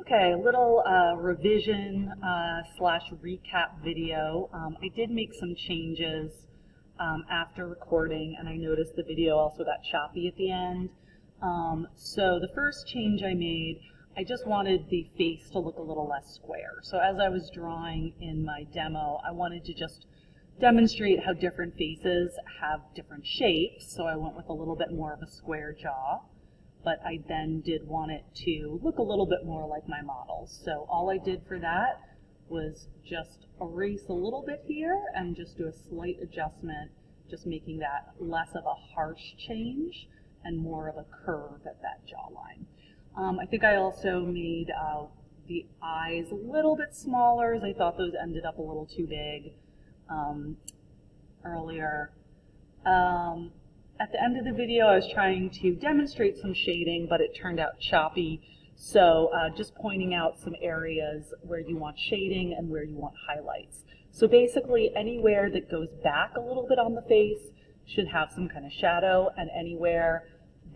Okay, a little revision slash recap video. I did make some changes after recording, and I noticed the video also got choppy at the end. So the first change I made, I just wanted the face to look a little less square. So as I was drawing in my demo, I wanted to just demonstrate how different faces have different shapes, so I went with a little bit more of a square jaw. But I then did want it to look a little bit more like my models. So all I did for that was just erase a little bit here and just do a slight adjustment, just making that less of a harsh change and more of a curve at that jawline. I think I also made the eyes a little bit smaller, as I thought those ended up a little too big earlier. At the end of the video, I was trying to demonstrate some shading, but it turned out choppy. So just pointing out some areas where you want shading and where you want highlights. So basically, anywhere that goes back a little bit on the face should have some kind of shadow, and anywhere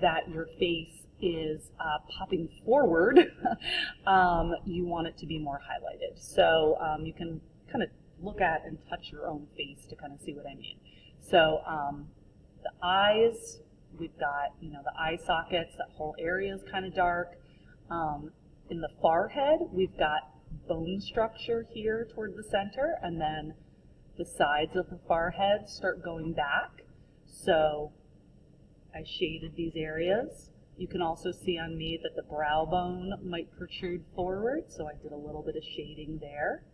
that your face is popping forward, you want it to be more highlighted. So you can kind of look at and touch your own face to kind of see what I mean. So the eyes, we've got, the eye sockets, that whole area is kind of dark. In the forehead, we've got bone structure here toward the center, and then the sides of the forehead start going back. So I shaded these areas. You can also see on me that the brow bone might protrude forward, so I did a little bit of shading there.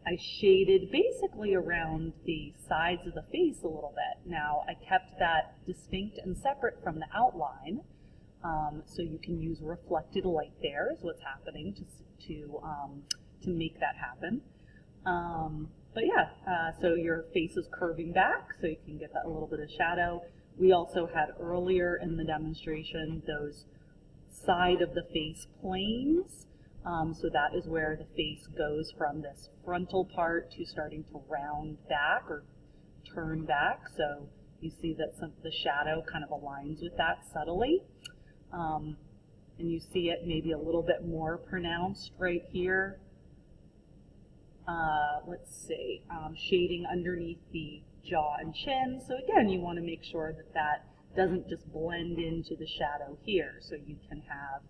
I shaded basically around the sides of the face a little bit. Now, I kept that distinct and separate from the outline, so you can use reflected light there is what's happening to make that happen. But yeah, so your face is curving back, so you can get that a little bit of shadow. We also had earlier in the demonstration those side of the face planes. So that is where the face goes from this frontal part to starting to round back or turn back. So you see that some of the shadow kind of aligns with that subtly. And you see it maybe a little bit more pronounced right here. Let's see, shading underneath the jaw and chin. So again, you want to make sure that that doesn't just blend into the shadow here. So you can have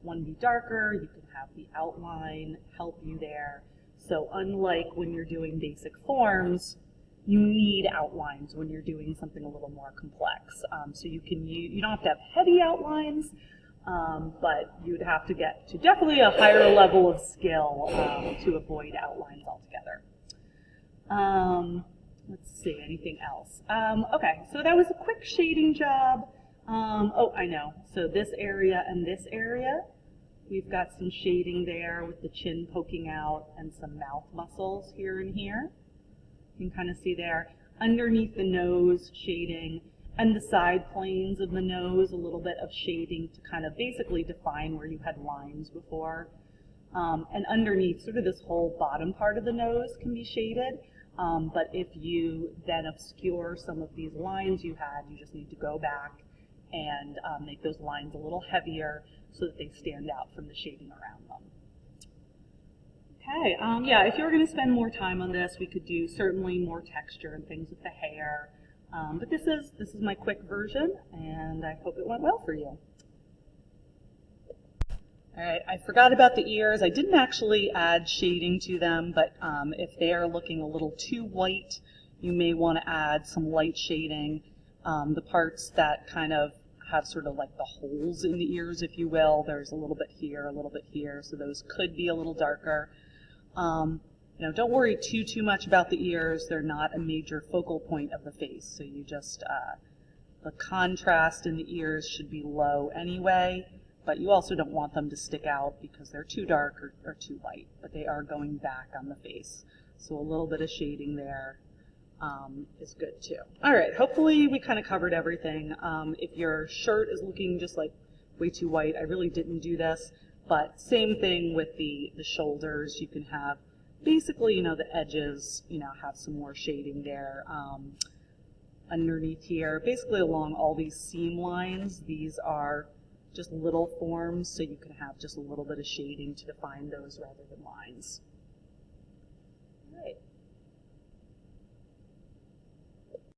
one be darker, you can have the outline help you there. So unlike when you're doing basic forms, you need outlines when you're doing something a little more complex. So you don't have to have heavy outlines, but you'd have to get to definitely a higher level of skill to avoid outlines altogether. Let's see, anything else? Okay, so that was a quick shading job. Oh, I know. So this area and this area, we've got some shading there with the chin poking out and some mouth muscles here and here. You can kind of see there. Underneath the nose, shading, and the side planes of the nose, a little bit of shading to kind of basically define where you had lines before. And underneath, sort of this whole bottom part of the nose can be shaded. But if you then obscure some of these lines you had, you just need to go back and make those lines a little heavier so that they stand out from the shading around them. Okay, yeah, if you were going to spend more time on this, we could do certainly more texture and things with the hair. But this is my quick version, and I hope it went well for you. All right, I forgot about the ears. I didn't actually add shading to them, but if they are looking a little too white, you may want to add some light shading. The parts that kind of have sort of like the holes in the ears, if you will, there's a little bit here, so those could be a little darker. Don't worry too much about the ears. They're not a major focal point of the face, so you just, the contrast in the ears should be low anyway, but you also don't want them to stick out because they're too dark or too light, but they are going back on the face. So a little bit of shading there is good too. All right, hopefully we kind of covered everything. If your shirt is looking just like way too white, I really didn't do this, but same thing with the shoulders. You can have basically, the edges, have some more shading there. Underneath here, basically along all these seam lines, these are just little forms, so you can have just a little bit of shading to define those rather than lines.